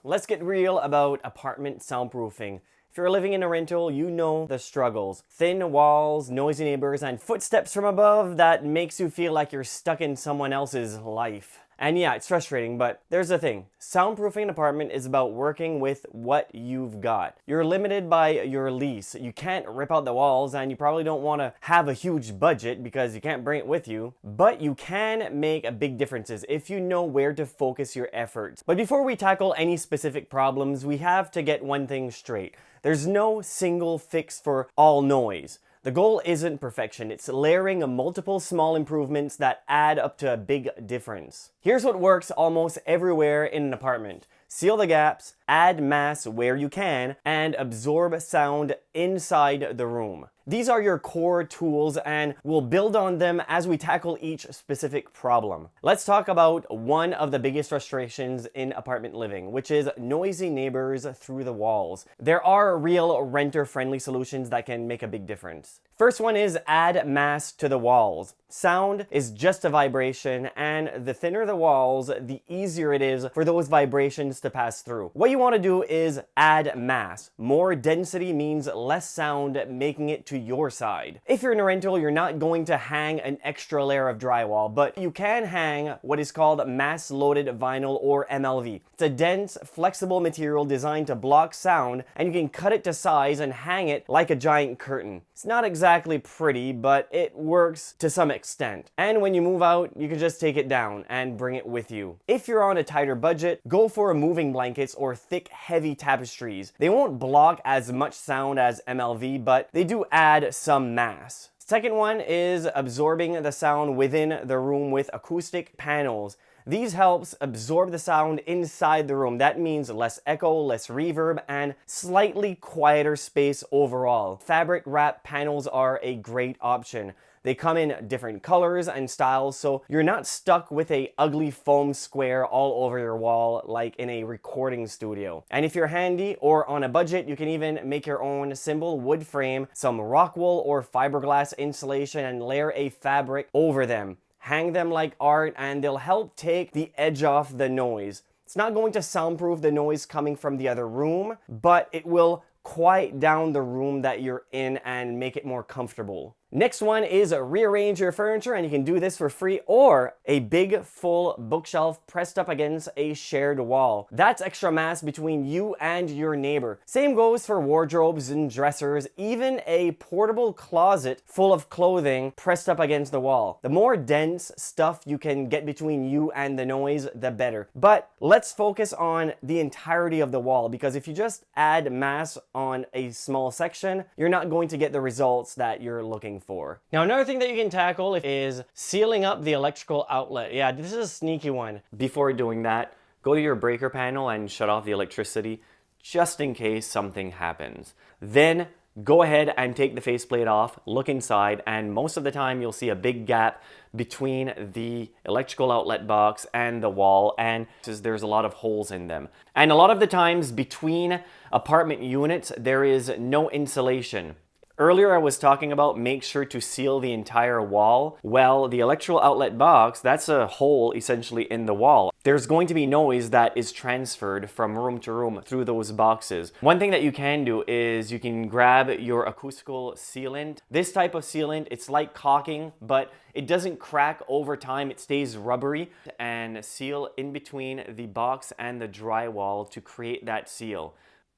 Let's get real about apartment soundproofing. If you're living in a rental, you know the struggles. Thin walls, noisy neighbors, and footsteps from above that makes you feel like you're stuck in someone else's life. And yeah, it's frustrating, but there's the thing. Soundproofing an apartment is about working with what you've got. You're limited by your lease. You can't rip out the walls, and you probably don't want to have a huge budget because you can't bring it with you. But you can make big differences if you know where to focus your efforts. But before we tackle any specific problems, we have to get one thing straight. There's no single fix for all noise. The goal isn't perfection, it's layering multiple small improvements that add up to a big difference. Here's what works almost everywhere in an apartment. Seal the gaps, add mass where you can, and absorb sound inside the room. These are your core tools, and we'll build on them as we tackle each specific problem. Let's talk about one of the biggest frustrations in apartment living, which is noisy neighbors through the walls. There are real renter-friendly solutions that can make a big difference. First one is add mass to the walls. Sound is just a vibration, and the thinner the walls, the easier it is for those vibrations to pass through. What you want to do is add mass. More density means less sound making it to your side. If you're in a rental, you're not going to hang an extra layer of drywall, but you can hang what is called mass-loaded vinyl, or MLV. It's a dense, flexible material designed to block sound, and you can cut it to size and hang it like a giant curtain. It's not exactly pretty, but it works to some extent. And when you move out, you can just take it down and bring it with you. If you're on a tighter budget, go for moving blankets or thick, heavy tapestries. They won't block as much sound as MLV, but they do add some mass. Second one is absorbing the sound within the room with acoustic panels. These helps absorb the sound inside the room. That means less echo, less reverb, and slightly quieter space overall. Fabric wrap panels are a great option. They come in different colors and styles, so you're not stuck with a ugly foam square all over your wall like in a recording studio. And if you're handy or on a budget, you can even make your own simple wood frame, some rock wool or fiberglass insulation, and layer a fabric over them. Hang them like art, and they'll help take the edge off the noise. It's not going to soundproof the noise coming from the other room, but it will quiet down the room that you're in and make it more comfortable. Next one is rearrange your furniture, and you can do this for free, or a big full bookshelf pressed up against a shared wall. That's extra mass between you and your neighbor. Same goes for wardrobes and dressers, even a portable closet full of clothing pressed up against the wall. The more dense stuff you can get between you and the noise, the better. But let's focus on the entirety of the wall, because if you just add mass on a small section, you're not going to get the results that you're looking for. Now, another thing that you can tackle is sealing up the electrical outlet. Yeah, this is a sneaky one. Before doing that, go to your breaker panel and shut off the electricity just in case something happens. Then go ahead and take the faceplate off, look inside, and most of the time you'll see a big gap between the electrical outlet box and the wall, and there's a lot of holes in them. And a lot of the times between apartment units, there is no insulation. Earlier I was talking about make sure to seal the entire wall. Well, the electrical outlet box, that's a hole essentially in the wall. There's going to be noise that is transferred from room to room through those boxes. One thing that you can do is you can grab your acoustical sealant. This type of sealant, it's like caulking, but it doesn't crack over time. It stays rubbery, and seal in between the box and the drywall to create that seal.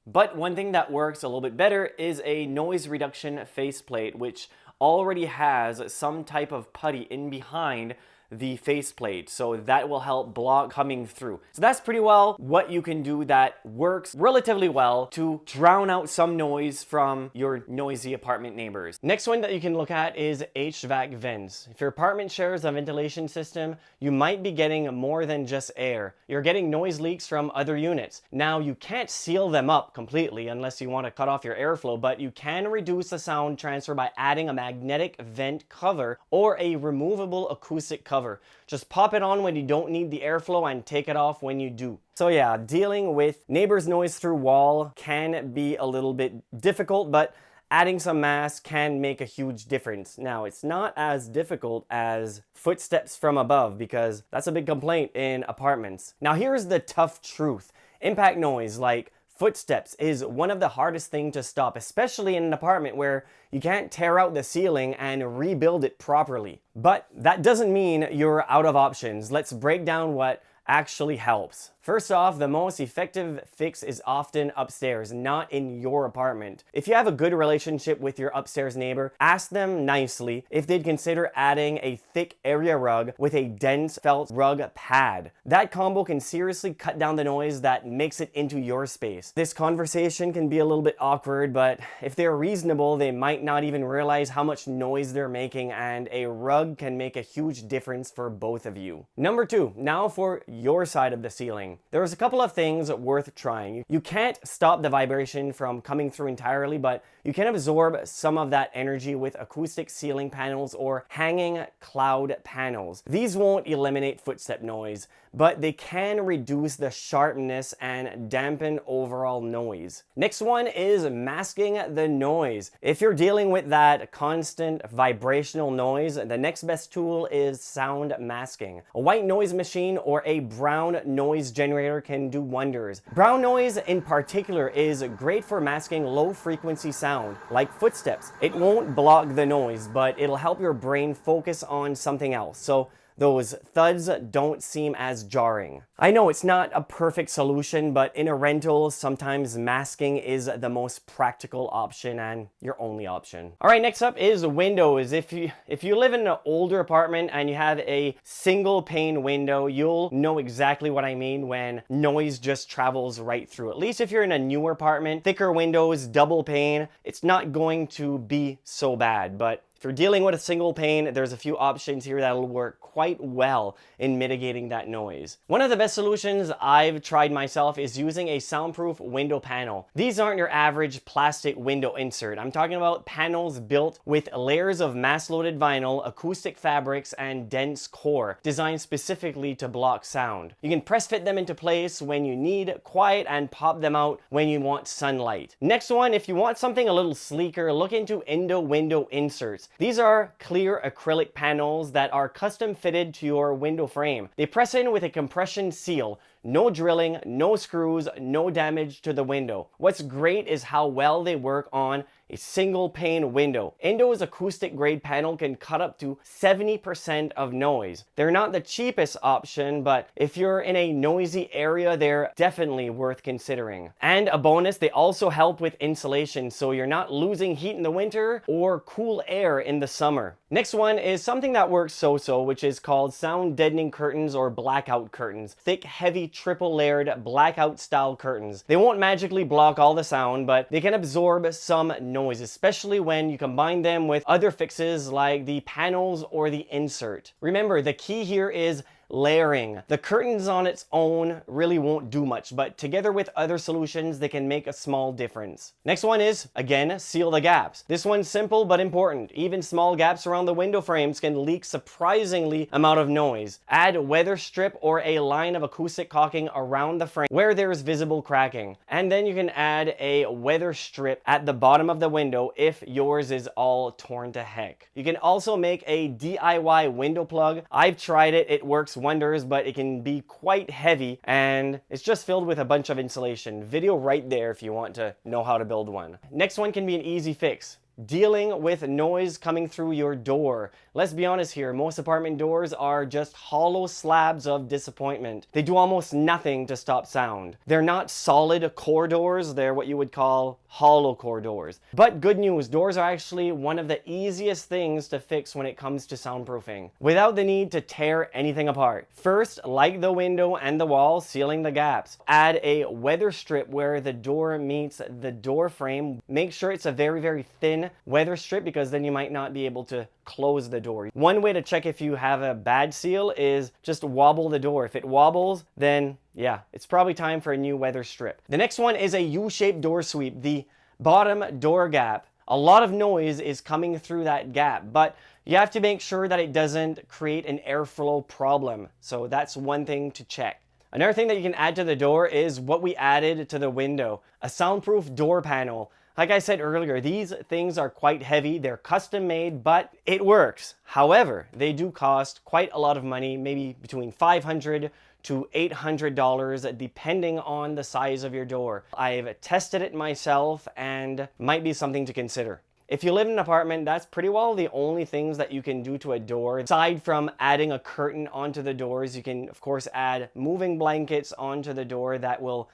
But one thing that works a little bit better is a noise reduction faceplate, which already has some type of putty in behind the faceplate, so that will help block coming through. So that's pretty well what you can do that works relatively well to drown out some noise from your noisy apartment neighbors. Next one that you can look at is HVAC vents. If your apartment shares a ventilation system, you might be getting more than just air. You're getting noise leaks from other units. Now, you can't seal them up completely unless you want to cut off your airflow, but you can reduce the sound transfer by adding a magnetic vent cover or a removable acoustic cover. Just pop it on when you don't need the airflow and take it off when you do. So yeah, dealing with neighbors' noise through wall can be a little bit difficult, but adding some mass can make a huge difference. Now, it's not as difficult as footsteps from above because that's a big complaint in apartments. Now, here's the tough truth. Impact noise like footsteps is one of the hardest things to stop, especially in an apartment where you can't tear out the ceiling and rebuild it properly. But that doesn't mean you're out of options. Let's break down what actually helps. First off, the most effective fix is often upstairs, not in your apartment. If you have a good relationship with your upstairs neighbor, ask them nicely if they'd consider adding a thick area rug with a dense felt rug pad. That combo can seriously cut down the noise that makes it into your space. This conversation can be a little bit awkward, but if they're reasonable, they might not even realize how much noise they're making, and a rug can make a huge difference for both of you. Number 2, now for your side of the ceiling. There's a couple of things worth trying. You can't stop the vibration from coming through entirely, but you can absorb some of that energy with acoustic ceiling panels or hanging cloud panels. These won't eliminate footstep noise, but they can reduce the sharpness and dampen overall noise. Next one is masking the noise. If you're dealing with that constant vibrational noise, the next best tool is sound masking. A white noise machine or a brown noise generator can do wonders. Brown noise in particular is great for masking low frequency sound, like footsteps. It won't block the noise, but it'll help your brain focus on something else, so those thuds don't seem as jarring. I know it's not a perfect solution, but in a rental, sometimes masking is the most practical option and your only option. All right, next up is windows. If you live in an older apartment and you have a single pane window, you'll know exactly what I mean when noise just travels right through. At least if you're in a newer apartment, thicker windows, double pane, it's not going to be so bad. But if you're dealing with a single pane, there's a few options here that'll work quite well in mitigating that noise. One of the best solutions I've tried myself is using a soundproof window panel. These aren't your average plastic window insert. I'm talking about panels built with layers of mass-loaded vinyl, acoustic fabrics, and dense core, designed specifically to block sound. You can press fit them into place when you need quiet and pop them out when you want sunlight. Next one, if you want something a little sleeker, look into Indo window inserts. These are clear acrylic panels that are custom fitted to your window frame. They press in with a compression seal. No drilling, no screws, no damage to the window. What's great is how well they work on a single pane window. Indo's acoustic grade panel can cut up to 70% of noise. They're not the cheapest option, but if you're in a noisy area, they're definitely worth considering. And a bonus, they also help with insulation, so you're not losing heat in the winter or cool air in the summer. Next one is something that works so-so, which is called sound deadening curtains or blackout curtains. Thick, heavy, triple layered blackout style curtains. They won't magically block all the sound, but they can absorb some noise, especially when you combine them with other fixes like the panels or the insert. Remember, the key here is layering. The curtains on its own really won't do much, but together with other solutions, they can make a small difference. Next one is, again, seal the gaps. This one's simple but important. Even small gaps around the window frames can leak surprisingly amount of noise. Add weather strip or a line of acoustic caulking around the frame where there is visible cracking. And then you can add a weather strip at the bottom of the window if yours is all torn to heck. You can also make a DIY window plug. I've tried it, it works wonders, but it can be quite heavy and it's just filled with a bunch of insulation. Video right there if you want to know how to build one. Next one can be an easy fix. Dealing with noise coming through your door. Let's be honest here, most apartment doors are just hollow slabs of disappointment. They do almost nothing to stop sound. They're not solid core doors, they're what you would call hollow core doors. But good news, doors are actually one of the easiest things to fix when it comes to soundproofing, without the need to tear anything apart. First, like the window and the wall, sealing the gaps. Add a weather strip where the door meets the door frame. Make sure it's a very, very thin weather strip, because then you might not be able to close the door. One way to check if you have a bad seal is just wobble the door. If it wobbles, then yeah, it's probably time for a new weather strip. The next one is a U-shaped door sweep, the bottom door gap. A lot of noise is coming through that gap, but you have to make sure that it doesn't create an airflow problem. So that's one thing to check. Another thing that you can add to the door is what we added to the window, a soundproof door panel. Like I said earlier, these things are quite heavy, they're custom made, but it works. However, they do cost quite a lot of money, maybe between $500 to $800 depending on the size of your door. I've tested it myself and might be something to consider. If you live in an apartment, that's pretty well the only things that you can do to a door. Aside from adding a curtain onto the doors, you can of course add moving blankets onto the door that will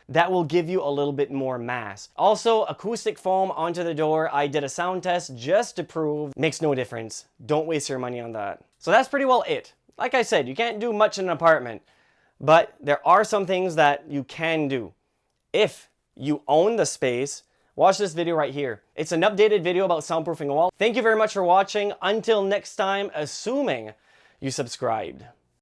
give you a little bit more mass. Also, acoustic foam onto the door. I did a sound test just to prove makes no difference. Don't waste your money on that. So that's pretty well it. Like I said, you can't do much in an apartment, but there are some things that you can do. If you own the space, watch this video right here. It's an updated video about soundproofing a wall. Thank you very much for watching. Until next time, assuming you subscribed.